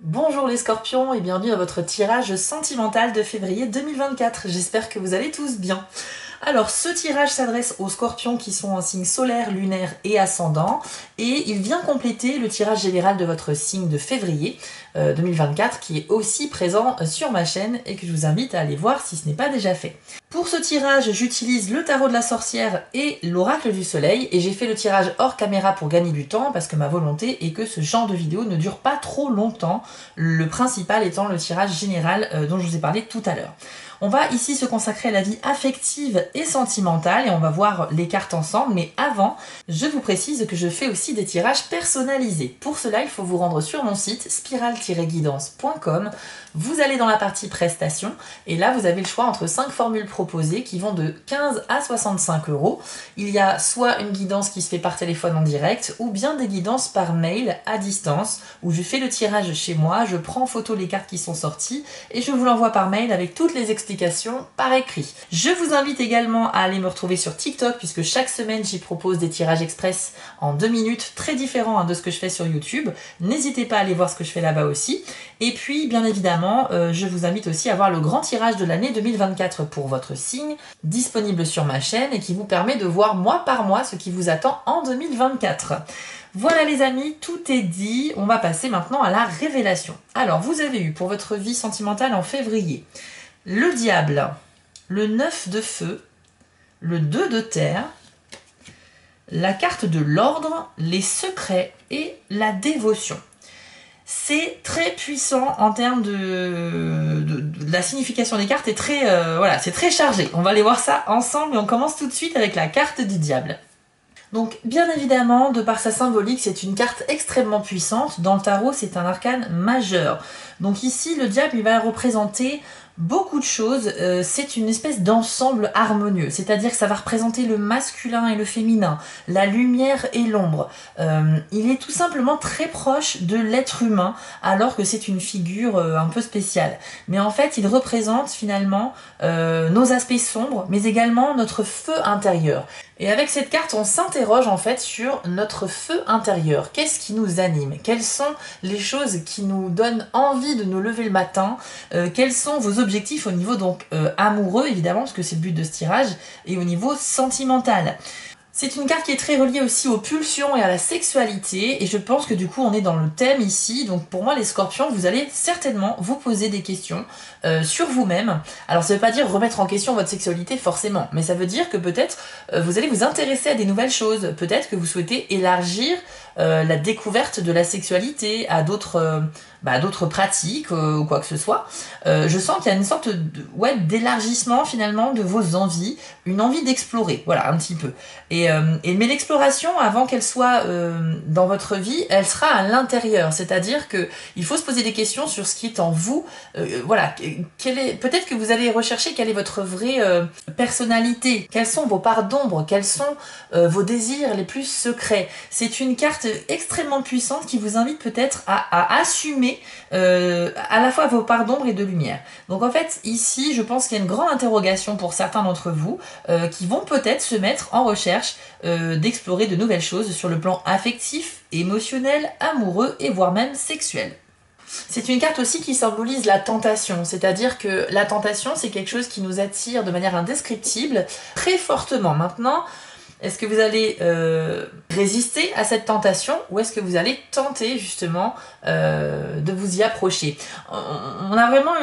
Bonjour les scorpions et bienvenue dans votre tirage sentimental de février 2024. J'espère que vous allez tous bien. Alors ce tirage s'adresse aux scorpions qui sont en signe solaire, lunaire et ascendant et il vient compléter le tirage général de votre signe de février 2024 qui est aussi présent sur ma chaîne et que je vous invite à aller voir si ce n'est pas déjà fait. Pour ce tirage, j'utilise le tarot de la sorcière et l'oracle du soleil et j'ai fait le tirage hors caméra pour gagner du temps parce que ma volonté est que ce genre de vidéo ne dure pas trop longtemps, le principal étant le tirage général dont je vous ai parlé tout à l'heure. On va ici se consacrer à la vie affective et sentimentale et on va voir les cartes ensemble, mais avant, je vous précise que je fais aussi des tirages personnalisés. Pour cela, il faut vous rendre sur mon site spiral-guidance.com. Vous allez dans la partie prestations et là vous avez le choix entre 5 formules proposées qui vont de 15 à 65 €. Il y a soit une guidance qui se fait par téléphone en direct ou bien des guidances par mail à distance où je fais le tirage chez moi, je prends en photo les cartes qui sont sorties et je vous l'envoie par mail avec toutes les explications par écrit. Je vous invite également à aller me retrouver sur TikTok puisque chaque semaine j'y propose des tirages express en 2 minutes très différents de ce que je fais sur YouTube. N'hésitez pas à aller voir ce que je fais là-bas aussi. Et puis bien évidemment je vous invite aussi à voir le grand tirage de l'année 2024 pour votre signe, disponible sur ma chaîne et qui vous permet de voir mois par mois ce qui vous attend en 2024. Voilà les amis, tout est dit, on va passer maintenant à la révélation. Alors vous avez eu pour votre vie sentimentale en février, le diable, le 9 de feu, le 2 de terre, la carte de l'ordre, les secrets et la dévotion. C'est très puissant en termes de la signification des cartes, voilà, c'est très chargé. On va aller voir ça ensemble et on commence tout de suite avec la carte du diable. Donc bien évidemment, de par sa symbolique, c'est une carte extrêmement puissante. Dans le tarot, c'est un arcane majeur. Donc ici, le diable, il va représenter beaucoup de choses, c'est une espèce d'ensemble harmonieux, c'est-à-dire que ça va représenter le masculin et le féminin, la lumière et l'ombre. Il est tout simplement très proche de l'être humain, alors que c'est une figure un peu spéciale. Mais en fait, il représente finalement nos aspects sombres, mais également notre feu intérieur. Et avec cette carte, on s'interroge en fait sur notre feu intérieur. Qu'est-ce qui nous anime? Quelles sont les choses qui nous donnent envie de nous lever le matin? Quels sont vos objectifs au niveau donc amoureux évidemment, parce que c'est le but de ce tirage, et au niveau sentimental? C'est une carte qui est très reliée aussi aux pulsions et à la sexualité, et je pense que du coup on est dans le thème ici, donc pour moi les scorpions, vous allez certainement vous poser des questions sur vous-même. Alors ça veut pas dire remettre en question votre sexualité forcément, mais ça veut dire que peut-être vous allez vous intéresser à des nouvelles choses, peut-être que vous souhaitez élargir la découverte de la sexualité à d'autres pratiques ou quoi que ce soit. Je sens qu'il y a une sorte d'élargissement finalement de vos envies, une envie d'explorer, voilà un petit peu. Mais l'exploration, avant qu'elle soit dans votre vie, elle sera à l'intérieur, c'est-à-dire que il faut se poser des questions sur ce qui est en vous. Voilà, peut-être que vous allez rechercher quelle est votre vraie personnalité, quelles sont vos parts d'ombre, quels sont vos désirs les plus secrets. C'est une carte extrêmement puissante qui vous invite peut-être à assumer à la fois vos parts d'ombre et de lumière. Donc en fait, ici, je pense qu'il y a une grande interrogation pour certains d'entre vous qui vont peut-être se mettre en recherche d'explorer de nouvelles choses sur le plan affectif, émotionnel, amoureux et voire même sexuel. C'est une carte aussi qui symbolise la tentation, c'est-à-dire que la tentation, c'est quelque chose qui nous attire de manière indescriptible, très fortement. Maintenant, est-ce que vous allez résister à cette tentation ou est-ce que vous allez tenter justement de vous y approcher? On a vraiment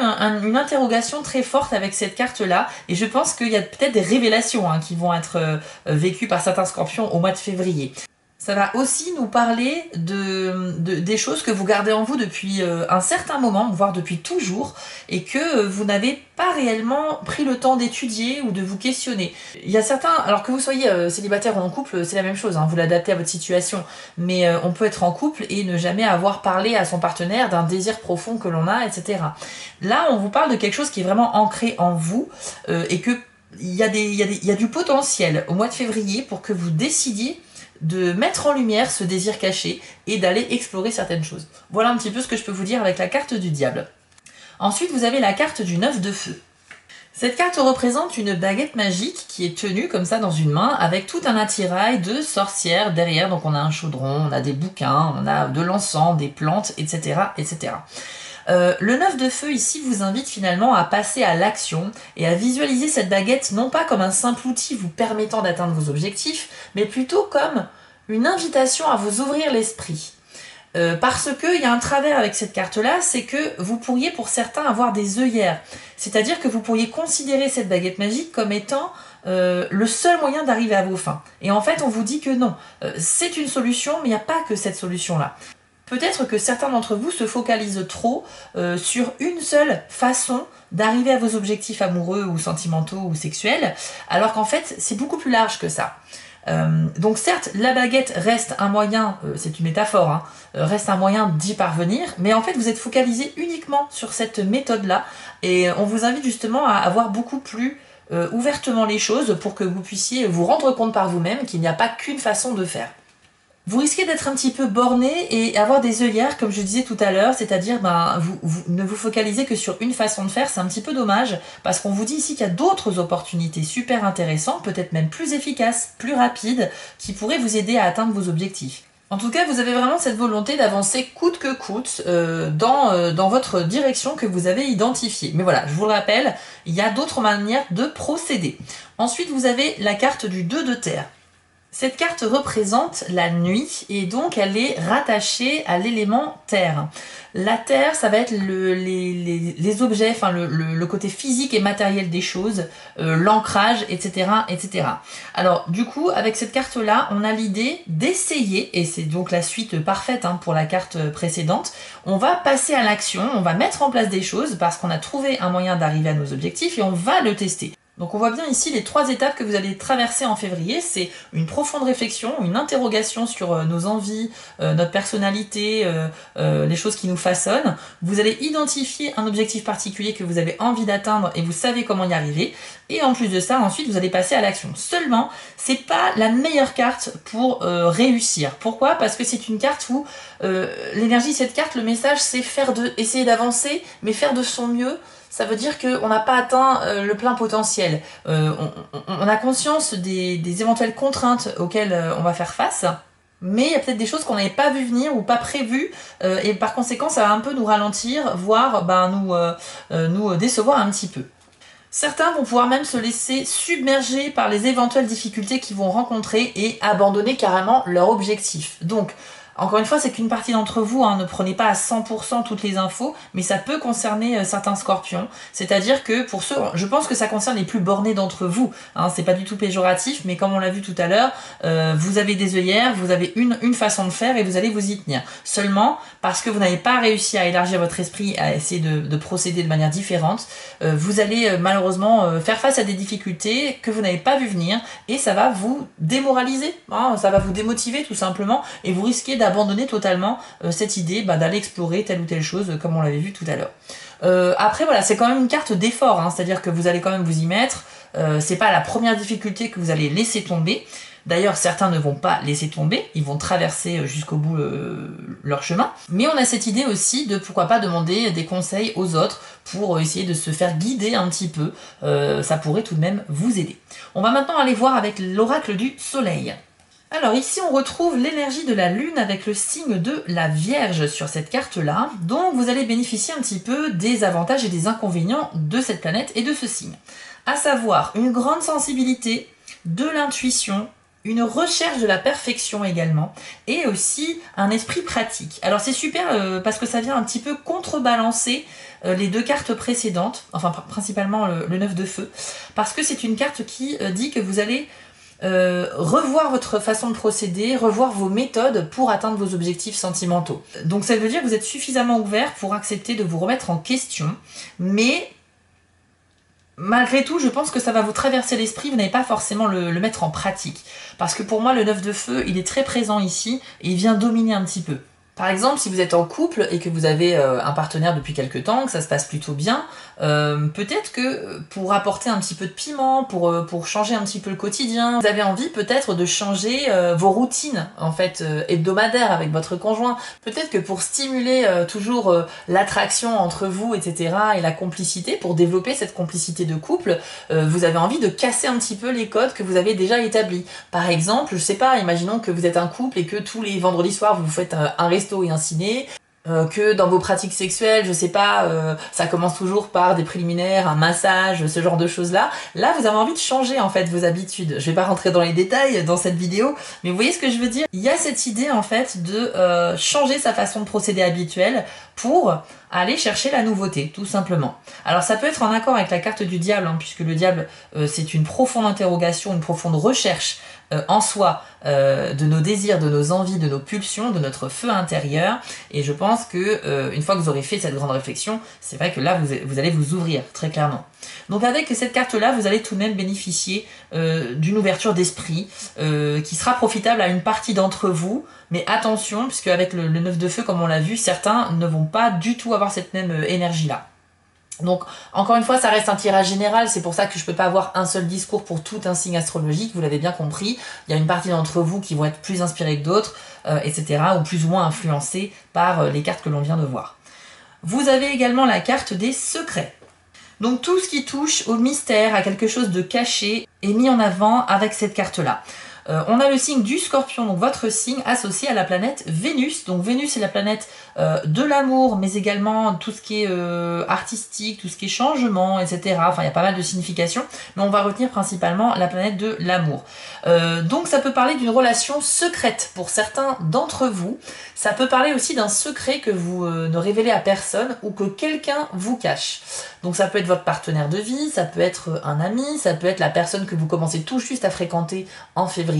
une interrogation très forte avec cette carte-là et je pense qu'il y a peut-être des révélations qui vont être vécues par certains scorpions au mois de février. Ça va aussi nous parler des choses que vous gardez en vous depuis un certain moment, voire depuis toujours, et que vous n'avez pas réellement pris le temps d'étudier ou de vous questionner. Il y a certains, alors que vous soyez célibataire ou en couple, c'est la même chose, vous l'adaptez à votre situation, mais on peut être en couple et ne jamais avoir parlé à son partenaire d'un désir profond que l'on a, etc. Là, on vous parle de quelque chose qui est vraiment ancré en vous et que il y a du potentiel au mois de février pour que vous décidiez de mettre en lumière ce désir caché et d'aller explorer certaines choses. Voilà un petit peu ce que je peux vous dire avec la carte du diable. Ensuite, vous avez la carte du 9 de feu. Cette carte représente une baguette magique qui est tenue comme ça dans une main avec tout un attirail de sorcières derrière. Donc on a un chaudron, on a des bouquins, on a de l'encens, des plantes, etc. etc. Le 9 de feu ici vous invite finalement à passer à l'action et à visualiser cette baguette non pas comme un simple outil vous permettant d'atteindre vos objectifs, mais plutôt comme une invitation à vous ouvrir l'esprit. Parce qu'il y a un travers avec cette carte-là, c'est que vous pourriez pour certains avoir des œillères. C'est-à-dire que vous pourriez considérer cette baguette magique comme étant le seul moyen d'arriver à vos fins. Et en fait, on vous dit que non, c'est une solution, mais il n'y a pas que cette solution-là. Peut-être que certains d'entre vous se focalisent trop sur une seule façon d'arriver à vos objectifs amoureux ou sentimentaux ou sexuels, alors qu'en fait, c'est beaucoup plus large que ça. Donc certes, la baguette reste un moyen, c'est une métaphore, hein, reste un moyen d'y parvenir, mais en fait vous êtes focalisé uniquement sur cette méthode-là et on vous invite justement à avoir beaucoup plus ouvertement les choses pour que vous puissiez vous rendre compte par vous-même qu'il n'y a pas qu'une façon de faire. Vous risquez d'être un petit peu borné et avoir des œillères, comme je disais tout à l'heure, c'est-à-dire vous ne vous focalisez que sur une façon de faire, c'est un petit peu dommage, parce qu'on vous dit ici qu'il y a d'autres opportunités super intéressantes, peut-être même plus efficaces, plus rapides, qui pourraient vous aider à atteindre vos objectifs. En tout cas, vous avez vraiment cette volonté d'avancer coûte que coûte dans votre direction que vous avez identifiée. Mais voilà, je vous le rappelle, il y a d'autres manières de procéder. Ensuite, vous avez la carte du 2 de terre. Cette carte représente la nuit et donc elle est rattachée à l'élément terre. La terre, ça va être les objets, enfin le côté physique et matériel des choses, l'ancrage, etc., etc. Alors du coup, avec cette carte-là, on a l'idée d'essayer, et c'est donc la suite parfaite hein, pour la carte précédente, on va passer à l'action, on va mettre en place des choses parce qu'on a trouvé un moyen d'arriver à nos objectifs et on va le tester. Donc on voit bien ici les 3 étapes que vous allez traverser en février, c'est une profonde réflexion, une interrogation sur nos envies, notre personnalité, les choses qui nous façonnent. Vous allez identifier un objectif particulier que vous avez envie d'atteindre et vous savez comment y arriver. Et en plus de ça, ensuite vous allez passer à l'action. Seulement, c'est pas la meilleure carte pour réussir. Pourquoi? Parce que c'est une carte où l'énergie de cette carte, le message c'est essayer d'avancer, mais faire de son mieux. Ça veut dire qu'on n'a pas atteint le plein potentiel. On a conscience des éventuelles contraintes auxquelles on va faire face, mais il y a peut-être des choses qu'on n'avait pas vu venir ou pas prévues, et par conséquent ça va un peu nous ralentir, voire nous décevoir un petit peu. Certains vont pouvoir même se laisser submerger par les éventuelles difficultés qu'ils vont rencontrer et abandonner carrément leur objectif. Donc, encore une fois, c'est qu'une partie d'entre vous, hein, ne prenez pas à 100% toutes les infos, mais ça peut concerner certains scorpions. C'est-à-dire que pour ceux, je pense que ça concerne les plus bornés d'entre vous. Hein, c'est pas du tout péjoratif, mais comme on l'a vu tout à l'heure, vous avez des œillères, vous avez une façon de faire et vous allez vous y tenir. Seulement, parce que vous n'avez pas réussi à élargir votre esprit, à essayer de procéder de manière différente, vous allez malheureusement faire face à des difficultés que vous n'avez pas vu venir et ça va vous démoraliser, hein, ça va vous démotiver tout simplement et vous risquez d'abandonner totalement cette idée d'aller explorer telle ou telle chose comme on l'avait vu tout à l'heure. Après voilà, c'est quand même une carte d'effort, hein, c'est-à-dire que vous allez quand même vous y mettre, c'est pas la première difficulté que vous allez laisser tomber. D'ailleurs, certains ne vont pas laisser tomber, ils vont traverser jusqu'au bout leur chemin. Mais on a cette idée aussi de pourquoi pas demander des conseils aux autres pour essayer de se faire guider un petit peu. Ça pourrait tout de même vous aider. On va maintenant aller voir avec l'oracle du soleil. Alors ici on retrouve l'énergie de la lune avec le signe de la Vierge sur cette carte-là. Donc vous allez bénéficier un petit peu des avantages et des inconvénients de cette planète et de ce signe. À savoir une grande sensibilité, de l'intuition, une recherche de la perfection également, et aussi un esprit pratique. Alors c'est super parce que ça vient un petit peu contrebalancer les 2 cartes précédentes, enfin principalement le 9 de feu, parce que c'est une carte qui dit que vous allez revoir votre façon de procéder, revoir vos méthodes pour atteindre vos objectifs sentimentaux. Donc ça veut dire que vous êtes suffisamment ouvert pour accepter de vous remettre en question, mais malgré tout, je pense que ça va vous traverser l'esprit, vous n'allez pas forcément le mettre en pratique. Parce que pour moi, le 9 de feu, il est très présent ici, et il vient dominer un petit peu. Par exemple, si vous êtes en couple et que vous avez un partenaire depuis quelque temps, que ça se passe plutôt bien, peut-être que pour apporter un petit peu de piment, pour changer un petit peu le quotidien, vous avez envie peut-être de changer vos routines en fait hebdomadaires avec votre conjoint. Peut-être que pour stimuler toujours l'attraction entre vous, etc. et la complicité, pour développer cette complicité de couple, vous avez envie de casser un petit peu les codes que vous avez déjà établis. Par exemple, je sais pas, imaginons que vous êtes un couple et que tous les vendredis soirs vous faites un resto et un ciné, que dans vos pratiques sexuelles, je sais pas, ça commence toujours par des préliminaires, un massage, ce genre de choses-là. Là, vous avez envie de changer en fait vos habitudes. Je vais pas rentrer dans les détails dans cette vidéo, mais vous voyez ce que je veux dire? Il y a cette idée en fait de changer sa façon de procéder habituelle pour aller chercher la nouveauté, tout simplement. Alors ça peut être en accord avec la carte du diable, hein, puisque le diable, c'est une profonde interrogation, une profonde recherche en soi de nos désirs, de nos envies, de nos pulsions, de notre feu intérieur. Et je pense que une fois que vous aurez fait cette grande réflexion, c'est vrai que là vous allez vous ouvrir très clairement. Donc avec cette carte-là, vous allez tout de même bénéficier d'une ouverture d'esprit qui sera profitable à une partie d'entre vous. Mais attention, puisque avec le 9 de feu, comme on l'a vu, certains ne vont pas du tout avoir cette même énergie-là. Donc, encore une fois, ça reste un tirage général, c'est pour ça que je peux pas avoir un seul discours pour tout un signe astrologique, vous l'avez bien compris. Il y a une partie d'entre vous qui vont être plus inspirés que d'autres, etc., ou plus ou moins influencés par les cartes que l'on vient de voir. Vous avez également la carte des secrets. Donc tout ce qui touche au mystère, à quelque chose de caché, est mis en avant avec cette carte-là. On a le signe du Scorpion, donc votre signe associé à la planète Vénus. Donc Vénus c'est la planète de l'amour, mais également tout ce qui est artistique, tout ce qui est changement, etc. Enfin il y a pas mal de significations, mais on va retenir principalement la planète de l'amour. Donc ça peut parler d'une relation secrète pour certains d'entre vous. Ça peut parler aussi d'un secret que vous ne révélez à personne ou que quelqu'un vous cache. Donc ça peut être votre partenaire de vie, ça peut être un ami, ça peut être la personne que vous commencez tout juste à fréquenter en février.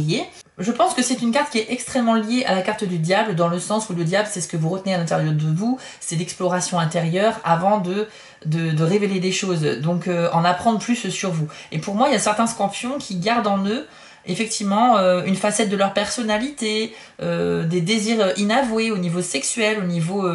Je pense que c'est une carte qui est extrêmement liée à la carte du diable, dans le sens où le diable c'est ce que vous retenez à l'intérieur de vous, c'est l'exploration intérieure avant de révéler des choses, donc en apprendre plus sur vous. Et pour moi il y a certains scorpions qui gardent en eux effectivement une facette de leur personnalité, des désirs inavoués au niveau sexuel, au niveau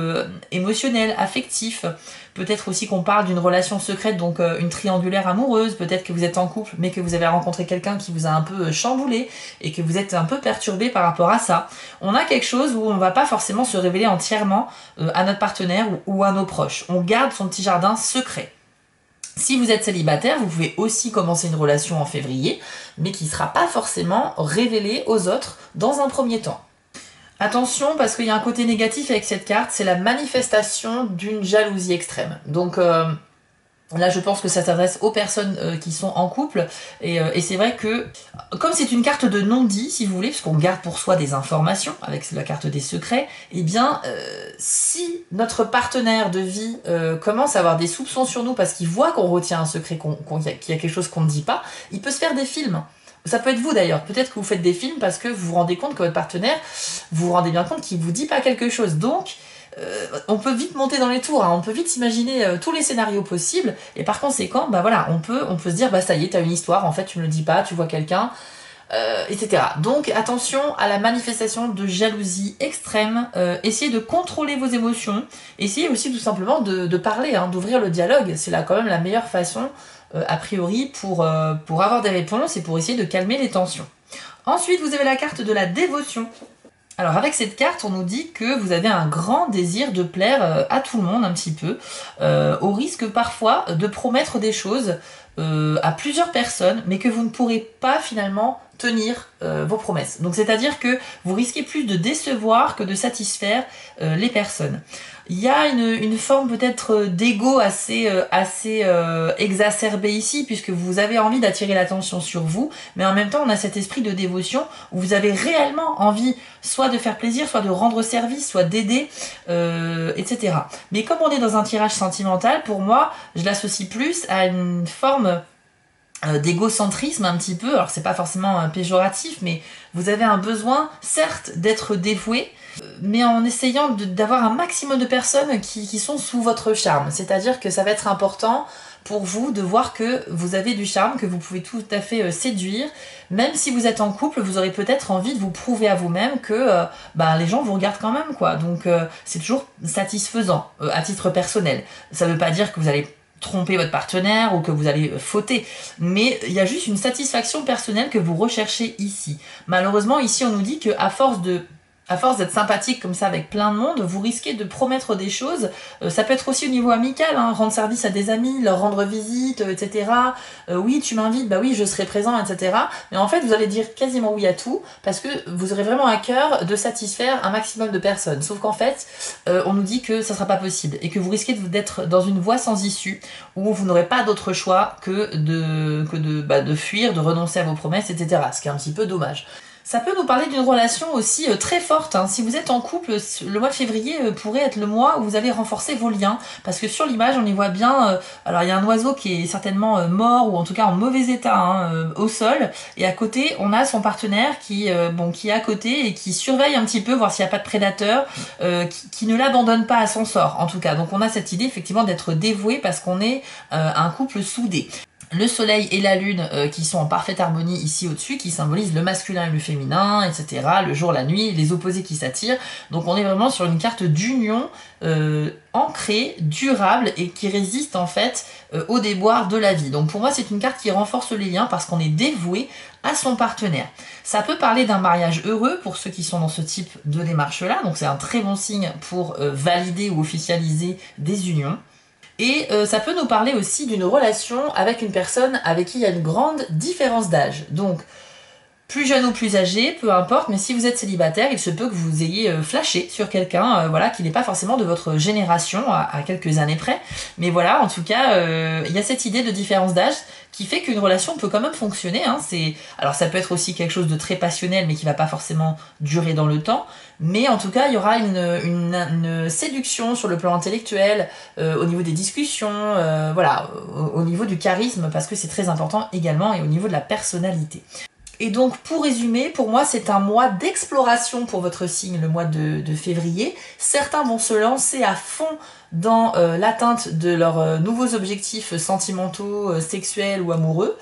émotionnel, affectif. Peut-être aussi qu'on parle d'une relation secrète, donc une triangulaire amoureuse. Peut-être que vous êtes en couple, mais que vous avez rencontré quelqu'un qui vous a un peu chamboulé et que vous êtes un peu perturbé par rapport à ça. On a quelque chose où on va pas forcément se révéler entièrement à notre partenaire ou à nos proches. On garde son petit jardin secret. Si vous êtes célibataire, vous pouvez aussi commencer une relation en février, mais qui ne sera pas forcément révélée aux autres dans un premier temps. Attention, parce qu'il y a un côté négatif avec cette carte, c'est la manifestation d'une jalousie extrême. Donc là, je pense que ça s'adresse aux personnes qui sont en couple, et c'est vrai que, comme c'est une carte de non-dit, si vous voulez, puisqu'on garde pour soi des informations, avec la carte des secrets, eh bien, si notre partenaire de vie commence à avoir des soupçons sur nous, parce qu'il voit qu'on retient un secret, qu'il y a quelque chose qu'on ne dit pas, il peut se faire des films. Ça peut être vous d'ailleurs, peut-être que vous faites des films parce que vous vous rendez compte que votre partenaire, vous vous rendez bien compte qu'il ne vous dit pas quelque chose, donc on peut vite monter dans les tours, hein. On peut vite s'imaginer tous les scénarios possibles, et par conséquent, bah voilà, on peut se dire, bah ça y est, t'as une histoire, en fait tu me le dis pas, tu vois quelqu'un, etc. Donc attention à la manifestation de jalousie extrême, essayez de contrôler vos émotions, essayez aussi tout simplement de parler, hein, d'ouvrir le dialogue, c'est là quand même la meilleure façon, a priori, pour avoir des réponses et pour essayer de calmer les tensions. Ensuite, vous avez la carte de la dévotion. Alors avec cette carte, on nous dit que vous avez un grand désir de plaire à tout le monde un petit peu, au risque parfois de promettre des choses à plusieurs personnes, mais que vous ne pourrez pas finalement tenir vos promesses. Donc c'est-à-dire que vous risquez plus de décevoir que de satisfaire les personnes. Il y a une forme peut-être d'ego assez exacerbée ici, puisque vous avez envie d'attirer l'attention sur vous, mais en même temps on a cet esprit de dévotion où vous avez réellement envie soit de faire plaisir, soit de rendre service, soit d'aider, etc. Mais comme on est dans un tirage sentimental, pour moi, je l'associe plus à une forme d'égocentrisme un petit peu. Alors c'est pas forcément péjoratif, mais vous avez un besoin, certes, d'être dévoué, mais en essayant d'avoir un maximum de personnes qui sont sous votre charme. C'est-à-dire que ça va être important pour vous de voir que vous avez du charme, que vous pouvez tout à fait séduire. Même si vous êtes en couple, vous aurez peut-être envie de vous prouver à vous-même que les gens vous regardent quand même, quoi. Donc c'est toujours satisfaisant à titre personnel. Ça veut pas dire que vous allez tromper votre partenaire ou que vous allez fauter, mais il y a juste une satisfaction personnelle que vous recherchez ici. Malheureusement, ici on nous dit que à force d'être sympathique comme ça avec plein de monde, vous risquez de promettre des choses. Ça peut être aussi au niveau amical, hein, rendre service à des amis, leur rendre visite, etc. Oui, tu m'invites, bah oui, je serai présent, etc. Mais en fait, vous allez dire quasiment oui à tout, parce que vous aurez vraiment à cœur de satisfaire un maximum de personnes. Sauf qu'en fait, on nous dit que ça sera pas possible, et que vous risquez d'être dans une voie sans issue, où vous n'aurez pas d'autre choix que de fuir, de renoncer à vos promesses, etc. Ce qui est un petit peu dommage. Ça peut nous parler d'une relation aussi très forte, hein. Si vous êtes en couple, le mois de février pourrait être le mois où vous allez renforcer vos liens. Parce que sur l'image, on y voit bien... alors, il y a un oiseau qui est certainement mort, ou en tout cas en mauvais état, hein, au sol. Et à côté, on a son partenaire qui est à côté et qui surveille un petit peu, voir s'il n'y a pas de prédateur, qui ne l'abandonne pas à son sort, en tout cas. Donc, on a cette idée, effectivement, d'être dévoué parce qu'on est un couple soudé. Le soleil et la lune qui sont en parfaite harmonie ici au-dessus, qui symbolisent le masculin et le féminin, etc. Le jour, la nuit, les opposés qui s'attirent. Donc on est vraiment sur une carte d'union ancrée, durable et qui résiste en fait aux déboires de la vie. Donc pour moi c'est une carte qui renforce les liens parce qu'on est dévoué à son partenaire. Ça peut parler d'un mariage heureux pour ceux qui sont dans ce type de démarche-là. Donc c'est un très bon signe pour valider ou officialiser des unions. Et ça peut nous parler aussi d'une relation avec une personne avec qui il y a une grande différence d'âge. Donc, plus jeune ou plus âgé, peu importe, mais si vous êtes célibataire, il se peut que vous ayez flashé sur quelqu'un qui n'est pas forcément de votre génération à quelques années près. Mais voilà, en tout cas, il y a cette idée de différence d'âge qui fait qu'une relation peut quand même fonctionner. Hein. Alors ça peut être aussi quelque chose de très passionnel, mais qui va pas forcément durer dans le temps. Mais en tout cas, il y aura une séduction sur le plan intellectuel, au niveau des discussions, au niveau du charisme, parce que c'est très important également, et au niveau de la personnalité. Et donc, pour résumer, pour moi, c'est un mois d'exploration pour votre signe, le mois de février. Certains vont se lancer à fond dans l'atteinte de leurs nouveaux objectifs sentimentaux, sexuels ou amoureux.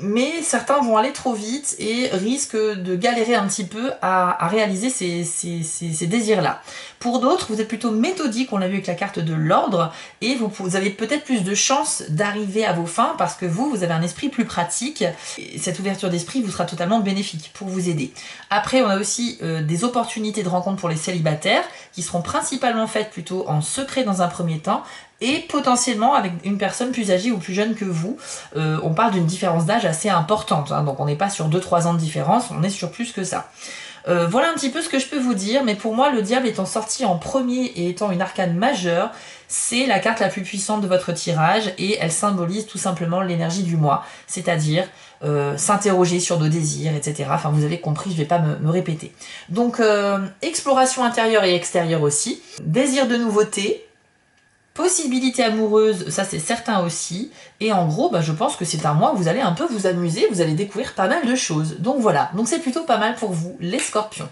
Mais certains vont aller trop vite et risquent de galérer un petit peu à réaliser ces désirs-là. Pour d'autres, vous êtes plutôt méthodique, on l'a vu avec la carte de l'ordre, et vous avez peut-être plus de chances d'arriver à vos fins parce que vous avez un esprit plus pratique. Et cette ouverture d'esprit vous sera totalement bénéfique pour vous aider. Après, on a aussi des opportunités de rencontre pour les célibataires qui seront principalement faites plutôt en secret dans un premier temps, et potentiellement avec une personne plus âgée ou plus jeune que vous. On parle d'une différence d'âge assez importante, hein, donc on n'est pas sur 2-3 ans de différence, on est sur plus que ça. Voilà un petit peu ce que je peux vous dire, mais pour moi, le diable étant sorti en premier et étant une arcane majeure, c'est la carte la plus puissante de votre tirage et elle symbolise tout simplement l'énergie du mois, c'est-à-dire s'interroger sur nos désirs, etc. Enfin, vous avez compris, je vais pas me répéter. Donc, exploration intérieure et extérieure aussi, désir de nouveauté, possibilité amoureuse, ça c'est certain aussi. Et en gros, je pense que c'est un mois où vous allez un peu vous amuser, vous allez découvrir pas mal de choses. Donc voilà, donc c'est plutôt pas mal pour vous, les scorpions.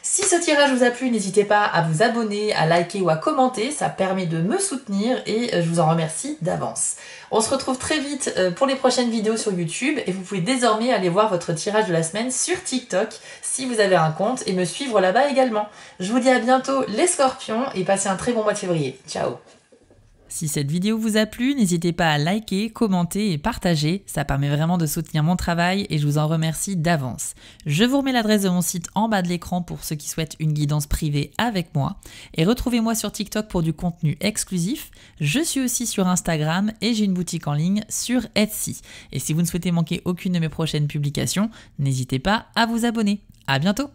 Si ce tirage vous a plu, n'hésitez pas à vous abonner, à liker ou à commenter, ça permet de me soutenir et je vous en remercie d'avance. On se retrouve très vite pour les prochaines vidéos sur YouTube et vous pouvez désormais aller voir votre tirage de la semaine sur TikTok si vous avez un compte et me suivre là-bas également. Je vous dis à bientôt les scorpions et passez un très bon mois de février. Ciao! Si cette vidéo vous a plu, n'hésitez pas à liker, commenter et partager, ça permet vraiment de soutenir mon travail et je vous en remercie d'avance. Je vous remets l'adresse de mon site en bas de l'écran pour ceux qui souhaitent une guidance privée avec moi et retrouvez-moi sur TikTok pour du contenu exclusif. Je suis aussi sur Instagram et j'ai une boutique en ligne sur Etsy. Et si vous ne souhaitez manquer aucune de mes prochaines publications, n'hésitez pas à vous abonner. À bientôt!